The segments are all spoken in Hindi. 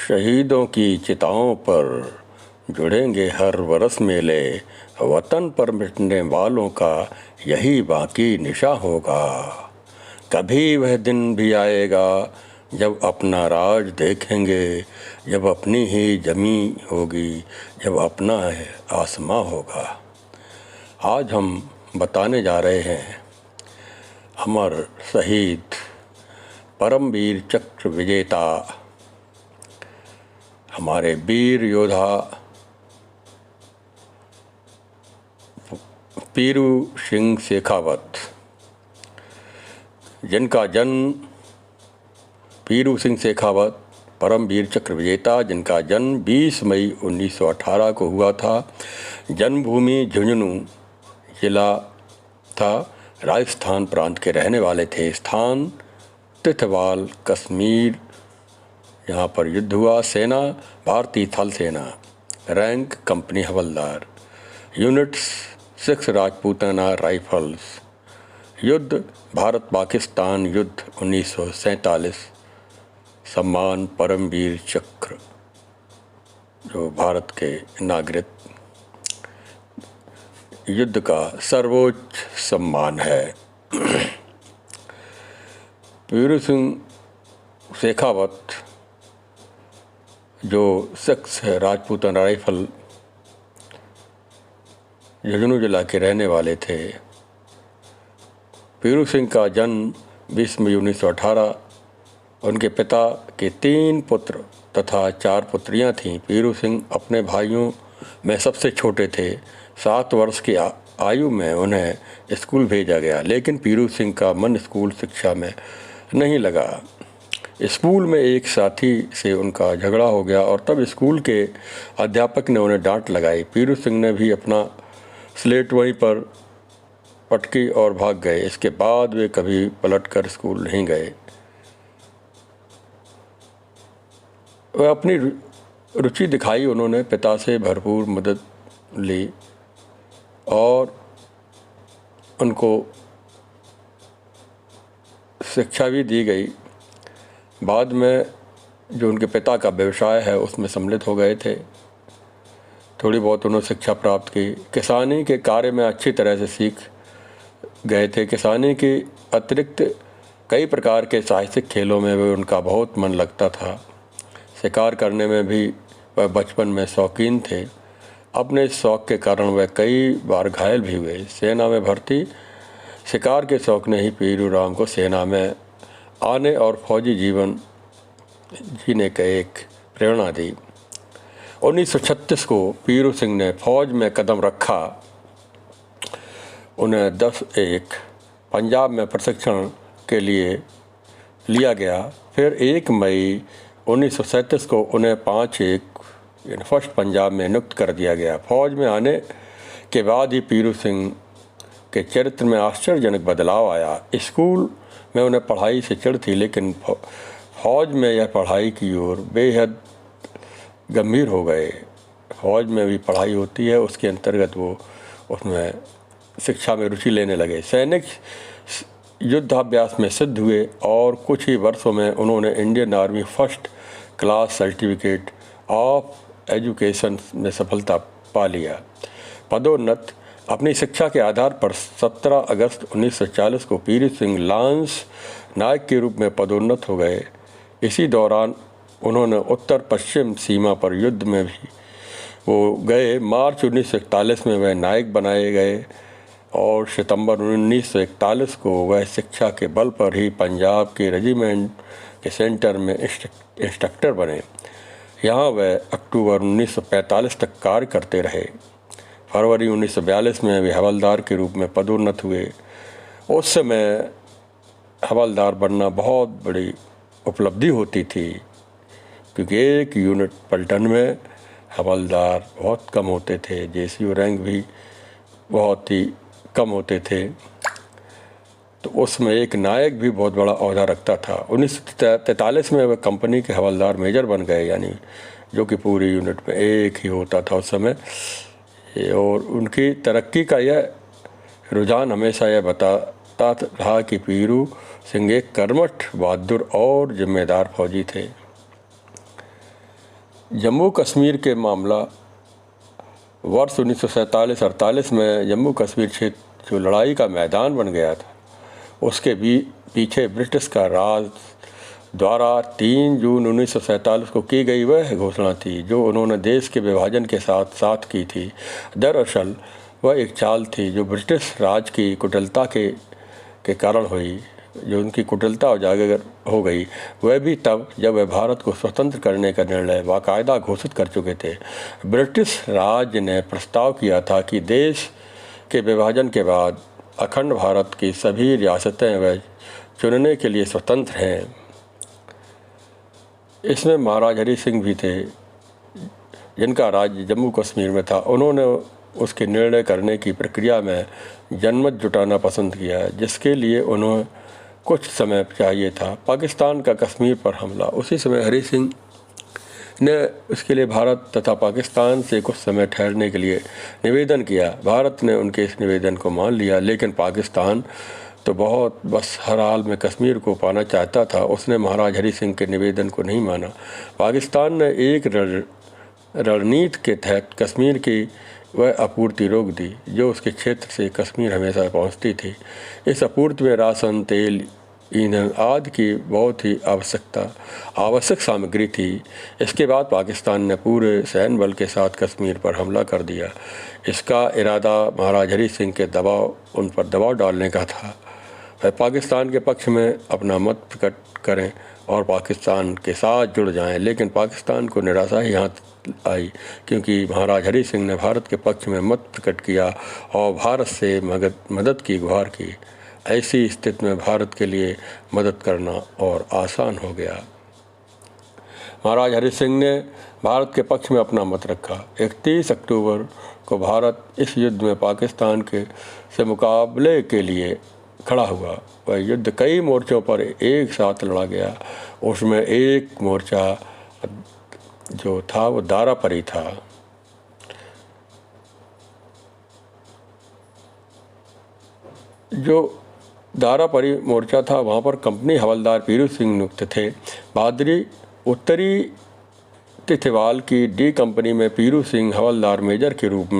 शहीदों की चिताओं पर जुड़ेंगे हर बरस मेले, वतन पर मिटने वालों का यही बाकी निशा होगा। कभी वह दिन भी आएगा जब अपना राज देखेंगे, जब अपनी ही जमी होगी, जब अपना है आसमां होगा। आज हम बताने जा रहे हैं अमर शहीद परमवीर चक्र विजेता हमारे वीर योद्धा पीरू सिंह शेखावत, जिनका जन्म पीरू सिंह शेखावत परमवीर चक्र विजेता, जिनका जन्म 20 मई 1918 को हुआ था। जन्मभूमि झुंझुनू जिला था। राजस्थान प्रांत के रहने वाले थे। स्थान तिथवाल, कश्मीर। यहाँ पर युद्ध हुआ। सेना भारतीय थल सेना। रैंक कंपनी हवलदार। Units 6 Rajputana rifles. युद्ध भारत पाकिस्तान युद्ध 1947। सम्मान परमवीर चक्र, जो भारत के नागरिक युद्ध का सर्वोच्च सम्मान है। पीरू सिंह शेखावत जो 6 राजपूताना राइफल झुंझुनू जिला के रहने वाले थे। पीरू सिंह का जन्म 20 मई 1918। उनके पिता के 3 पुत्र तथा 4 पुत्रियां थीं। पीरू सिंह अपने भाइयों में सबसे छोटे थे। 7 वर्ष की आयु में उन्हें स्कूल भेजा गया, लेकिन पीरू सिंह का मन स्कूल शिक्षा में नहीं लगा। स्कूल में एक साथी से उनका झगड़ा हो गया और तब स्कूल के अध्यापक ने उन्हें डांट लगाई। पीरू सिंह ने भी अपना स्लेट वहीं पर पटकी और भाग गए। इसके बाद वे कभी पलटकर स्कूल नहीं गए। वह अपनी रुचि दिखाई। उन्होंने पिता से भरपूर मदद ली और उनको शिक्षा भी दी गई। बाद में जो उनके पिता का व्यवसाय है उसमें सम्मिलित हो गए थे। थोड़ी बहुत उन्होंने शिक्षा प्राप्त की। किसानी के कार्य में अच्छी तरह से सीख गए थे। किसानी के अतिरिक्त कई प्रकार के साहसिक खेलों में भी उनका बहुत मन लगता था। शिकार करने में भी वह बचपन में शौकीन थे। अपने शौक़ के कारण वह कई बार घायल भी हुए। सेना में भर्ती। शिकार के शौक़ ने ही पीरू राम को सेना में आने और फौजी जीवन जीने का एक प्रेरणा दी। 1936 को पीरू सिंह ने फौज में कदम रखा। उन्हें 10-1 पंजाब में प्रशिक्षण के लिए लिया गया। फिर 1 मई 1937 को उन्हें 5-1 फर्स्ट पंजाब में नियुक्त कर दिया गया। फौज में आने के बाद ही पीरू सिंह के चरित्र में आश्चर्यजनक बदलाव आया। स्कूल में उन्हें पढ़ाई से चिढ़ थी, लेकिन फौज में यह पढ़ाई की ओर बेहद गंभीर हो गए। फौज में भी पढ़ाई होती है, उसके अंतर्गत वो उसमें शिक्षा में रुचि लेने लगे। सैनिक युद्धाभ्यास में सिद्ध हुए और कुछ ही वर्षों में उन्होंने Indian army first class certificate of education में सफलता पा लिया। पदोन्नत। अपनी शिक्षा के आधार पर 17 अगस्त 1940 को पीरू सिंह लांस नायक के रूप में पदोन्नत हो गए। इसी दौरान उन्होंने उत्तर पश्चिम सीमा पर युद्ध में भी वो गए। मार्च 1941 में वह नायक बनाए गए और सितंबर 1941 को वह शिक्षा के बल पर ही पंजाब के रेजिमेंट के सेंटर में इंस्ट्रक्टर बने। यहाँ वह अक्टूबर 1945 तक कार्य करते रहे। फरवरी 1942 में वे हवलदार के रूप में पदोन्नत हुए। उस समय हवलदार बनना बहुत बड़ी उपलब्धि होती थी, क्योंकि एक यूनिट पलटन में हवलदार बहुत कम होते थे। जेसीओ रैंक भी बहुत ही कम होते थे। तो उसमें एक नायक भी बहुत बड़ा ओहदा रखता था। 1943 में वह कंपनी के हवलदार मेजर बन गए, यानी जो कि पूरी यूनिट में एक ही होता था उस समय। और उनकी तरक्की का यह रुझान हमेशा यह बताता रहा कि पीरू सिंह एक कर्मठ, बहादुर और जिम्मेदार फौजी थे। जम्मू कश्मीर के मामला वर्ष 1947-48 में जम्मू कश्मीर क्षेत्र जो लड़ाई का मैदान बन गया था, उसके भी पीछे ब्रिटिश का राज द्वारा 3 जून 1947 को की गई वह घोषणा थी जो उन्होंने देश के विभाजन के साथ साथ की थी। दरअसल वह एक चाल थी जो ब्रिटिश राज की कुटिलता के कारण हुई, जो उनकी कुटिलता उजागर हो गई, वह भी तब जब वह भारत को स्वतंत्र करने का निर्णय बाकायदा घोषित कर चुके थे। ब्रिटिश राज ने प्रस्ताव किया था कि देश के विभाजन के बाद अखंड भारत की सभी रियासतें वह चुनने के लिए स्वतंत्र हैं। इसमें महाराज हरि सिंह भी थे जिनका राज्य जम्मू कश्मीर में था। उन्होंने उसके निर्णय करने की प्रक्रिया में जनमत जुटाना पसंद किया, जिसके लिए उन्हें कुछ समय चाहिए था। पाकिस्तान का कश्मीर पर हमला, उसी समय हरि सिंह ने उसके लिए भारत तथा पाकिस्तान से कुछ समय ठहरने के लिए निवेदन किया। भारत ने उनके इस निवेदन को मान लिया, लेकिन पाकिस्तान तो बस हर हाल में कश्मीर को पाना चाहता था। उसने महाराज हरि सिंह के निवेदन को नहीं माना। पाकिस्तान ने एक रणनीति के तहत कश्मीर की वह आपूर्ति रोक दी जो उसके क्षेत्र से कश्मीर हमेशा पहुंचती थी। इस आपूर्ति में राशन, तेल, ईंधन आदि की बहुत ही आवश्यक सामग्री थी। इसके बाद पाकिस्तान ने पूरे सैन्य बल के साथ कश्मीर पर हमला कर दिया। इसका इरादा महाराज हरि सिंह के उन पर दबाव डालने का था। वह पाकिस्तान के पक्ष में अपना मत प्रकट करें और पाकिस्तान के साथ जुड़ जाएं, लेकिन पाकिस्तान को निराशा ही हाथ आई, क्योंकि महाराज हरि सिंह ने भारत के पक्ष में मत प्रकट किया और भारत से मदद की गुहार की। ऐसी स्थिति में भारत के लिए मदद करना और आसान हो गया। महाराज हरि सिंह ने भारत के पक्ष में अपना मत रखा। 31 अक्टूबर को भारत इस युद्ध में पाकिस्तान से मुकाबले के लिए खड़ा हुआ। वह युद्ध कई मोर्चों पर एक साथ लड़ा गया। उसमें एक मोर्चा जो था वो दारापरी था। जो दारापरी मोर्चा था, वहाँ पर कंपनी हवलदार पीरू सिंह नियुक्त थे। बहादुरी उत्तरी तिथवाल की डी कंपनी में पीरू सिंह हवलदार मेजर के रूप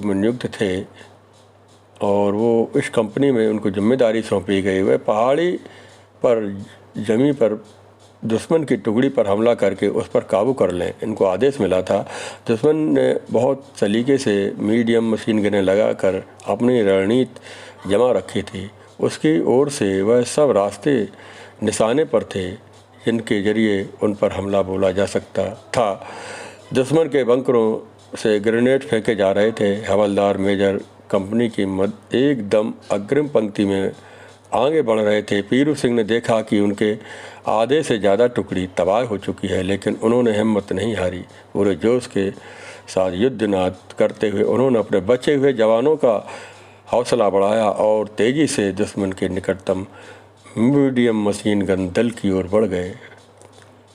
में नियुक्त थे और वो इस कंपनी में उनको जिम्मेदारी सौंपी गई। वह पहाड़ी पर जमी पर दुश्मन की टुकड़ी पर हमला करके उस पर काबू कर लें, इनको आदेश मिला था। दुश्मन ने बहुत सलीके से मीडियम मशीन गनें लगाकर अपनी रणनीति जमा रखी थी। उसकी ओर से वह सब रास्ते निशाने पर थे जिनके जरिए उन पर हमला बोला जा सकता था। दुश्मन के बंकरों से ग्रेनेड फेंके जा रहे थे। हवलदार मेजर कंपनी की एकदम अग्रिम पंक्ति में आगे बढ़ रहे थे। पीरू सिंह ने देखा कि उनके आधे से ज़्यादा टुकड़ी तबाह हो चुकी है, लेकिन उन्होंने हिम्मत नहीं हारी। पूरे जोश के साथ युद्धनाद करते हुए उन्होंने अपने बचे हुए जवानों का हौसला बढ़ाया और तेज़ी से दुश्मन के निकटतम मीडियम मशीन गन दल की ओर बढ़ गए।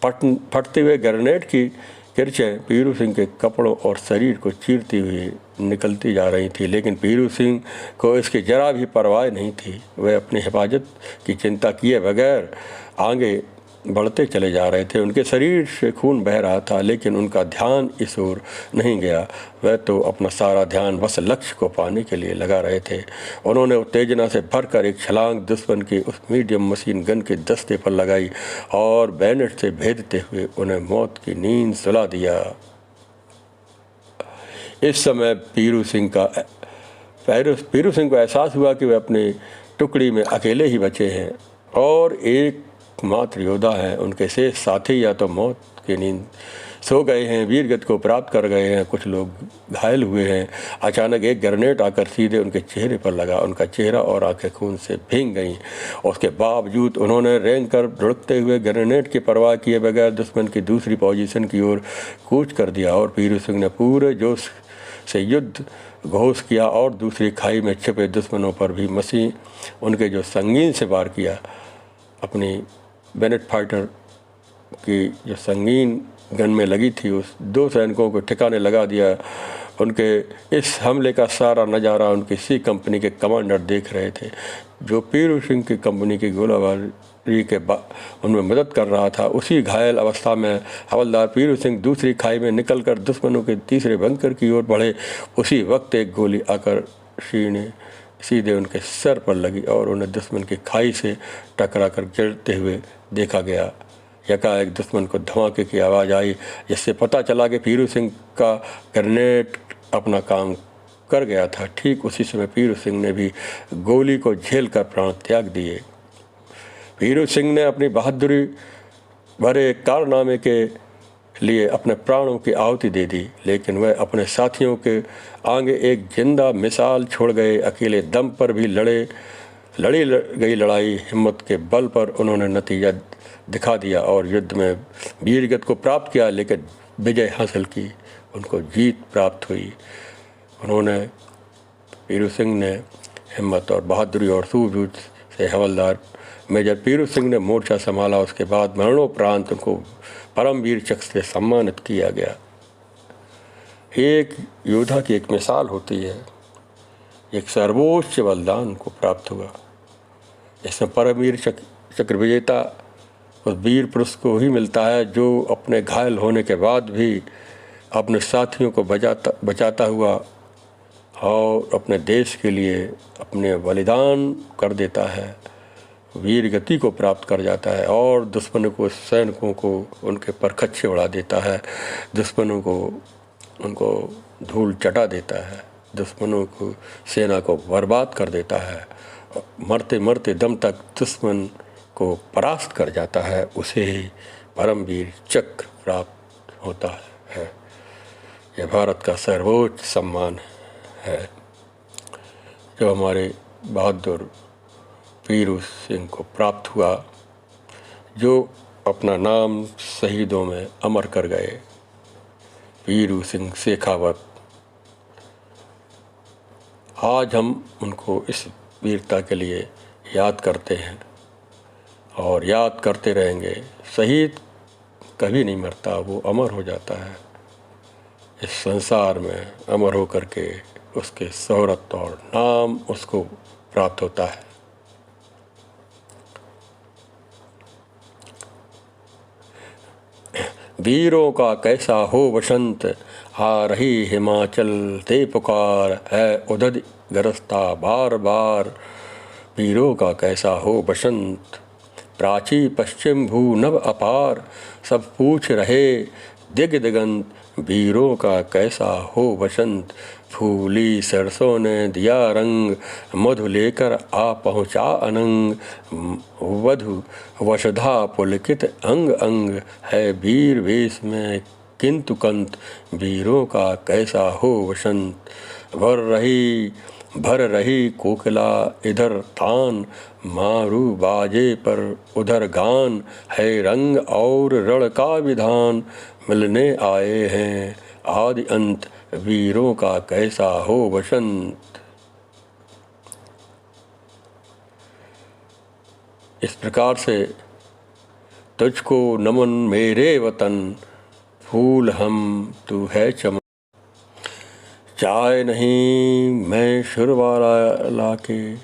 फटते हुए ग्रेनेड की किरचें पीरू सिंह के कपड़ों और शरीर को चीरती हुई निकलती जा रही थी, लेकिन पीरू सिंह को इसकी जरा भी परवाह नहीं थी। वह अपनी हिफाजत की चिंता किए बगैर आगे बढ़ते चले जा रहे थे। उनके शरीर से खून बह रहा था, लेकिन उनका ध्यान इस ओर नहीं गया। वह तो अपना सारा ध्यान बस लक्ष्य को पाने के लिए लगा रहे थे। उन्होंने उत्तेजना से भरकर एक छलांग दुश्मन की उस मीडियम मशीन गन के दस्ते पर लगाई और बैनेट से भेदते हुए उन्हें मौत की नींद सुला दिया। इस समय पीरू सिंह को एहसास हुआ कि वे अपनी टुकड़ी में अकेले ही बचे हैं और एकमात्र योद्धा हैं। उनके शेष साथी या तो मौत की नींद सो गए हैं, वीरगति को प्राप्त कर गए हैं, कुछ लोग घायल हुए हैं। अचानक एक ग्रेनेड आकर सीधे उनके चेहरे पर लगा। उनका चेहरा और आंखें खून से भीग गईं। उसके बावजूद उन्होंने रेंग कर लुढ़कते हुए ग्रेनेड की परवाह किए बगैर दुश्मन की दूसरी पोजीशन की ओर कूच कर दिया और पीरू सिंह ने पूरे जोश से युद्ध घोष किया और दूसरी खाई में छिपे दुश्मनों पर भी उनके जो संगीन से वार किया। अपनी बेनेट फाइटर की जो संगीन गन में लगी थी उस 2 सैनिकों को ठिकाने लगा दिया। उनके इस हमले का सारा नज़ारा उनकी सी कंपनी के कमांडर देख रहे थे, जो पीरू सिंह की कंपनी की गोलाबारी के उनमें मदद कर रहा था। उसी घायल अवस्था में हवलदार पीरू सिंह दूसरी खाई में निकलकर दुश्मनों के तीसरे बंकर की ओर बढ़े। उसी वक्त एक गोली आकर सीधे उनके सर पर लगी और उन्हें दुश्मन की खाई से टकरा कर गिरते हुए देखा गया। यकाएक दुश्मन को धमाके की आवाज़ आई, जिससे पता चला कि पीरू सिंह का ग्रेनेड अपना काम कर गया था। ठीक उसी समय पीरू सिंह ने भी गोली को झेल कर प्राण त्याग दिए। पीरू सिंह ने अपनी बहादुरी भरे कारनामे के लिए अपने प्राणों की आहुति दे दी, लेकिन वह अपने साथियों के आगे एक जिंदा मिसाल छोड़ गए। अकेले दम पर भी लड़ी गई लड़ाई हिम्मत के बल पर उन्होंने नतीजा दिखा दिया और युद्ध में वीरगति को प्राप्त किया, लेकिन विजय हासिल की, उनको जीत प्राप्त हुई। पीरू सिंह ने हिम्मत और बहादुरी और सूझबूझ से हवलदार मेजर पीरू सिंह ने मोर्चा संभाला। उसके बाद मरणोपरांत उनको परमवीर चक्र से सम्मानित किया गया। एक योद्धा की एक मिसाल होती है, एक सर्वोच्च बलिदान को प्राप्त हुआ। इसमें परमवीर चक्र विजेता उस वीर पुरुष को ही मिलता है जो अपने घायल होने के बाद भी अपने साथियों को बचाता हुआ और अपने देश के लिए अपने बलिदान कर देता है, वीर गति को प्राप्त कर जाता है और दुश्मनों को, सैनिकों को उनके परखच्चे उड़ा देता है, दुश्मनों को उनको धूल चटा देता है, दुश्मनों को, सेना को बर्बाद कर देता है, मरते मरते दम तक दुश्मन को परास्त कर जाता है। उसे ही परमवीर चक्र प्राप्त होता है। यह भारत का सर्वोच्च सम्मान है जो हमारे बहादुर पीरू सिंह को प्राप्त हुआ, जो अपना नाम शहीदों में अमर कर गए। पीरू सिंह शेखावत, आज हम उनको इस वीरता के लिए याद करते हैं और याद करते रहेंगे। शहीद कभी नहीं मरता, वो अमर हो जाता है इस संसार में, अमर हो कर के उसके शोहरत और नाम उसको प्राप्त होता है। वीरों का कैसा हो बसंत, आ रही हिमाचल ते पुकार, है उदद गरजता बार बार। वीरों का कैसा हो बसंत, प्राची पश्चिम भू नभ अपार, सब पूछ रहे दिग दिगंत। वीरों का कैसा हो बसंत, फूली सरसों ने दिया रंग, मधु लेकर आ पहुँचा अनंग। वधु वसुधा पुलकित अंग अंग, है वीर वेश में किंतु कंत। वीरों का कैसा हो बसंत, भर रही कोकिला इधर तान, मारू बाजे पर उधर गान। है रंग और रण का विधान, मिलने आए हैं आदि अंत। वीरों का कैसा हो बसंत। इस प्रकार से तुझको नमन मेरे वतन, फूल हम तू है चमन। चाय नहीं मैं शुरवाला लाके,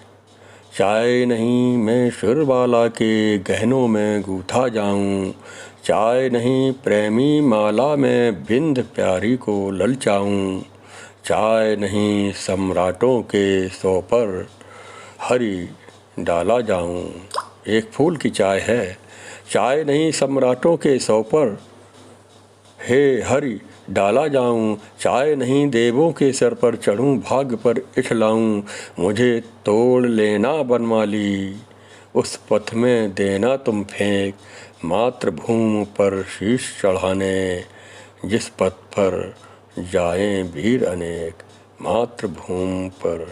चाय नहीं मैं शुरवाला के गहनों में गूथा जाऊं। चाय नहीं प्रेमी माला में बिंद प्यारी को ललचाऊं। चाय नहीं सम्राटों के सौ पर हरी डाला जाऊं। एक फूल की चाय है, चाय नहीं सम्राटों के सौ पर हे हरि डाला जाऊं। चाय नहीं देवों के सर पर चढ़ूं, भाग्य पर इठलाऊं। मुझे तोड़ लेना बनमाली, उस पथ में देना तुम फेंक। मातृभूमि पर शीश चढ़ाने, जिस पथ पर जाएं वीर अनेक। मातृभूमि पर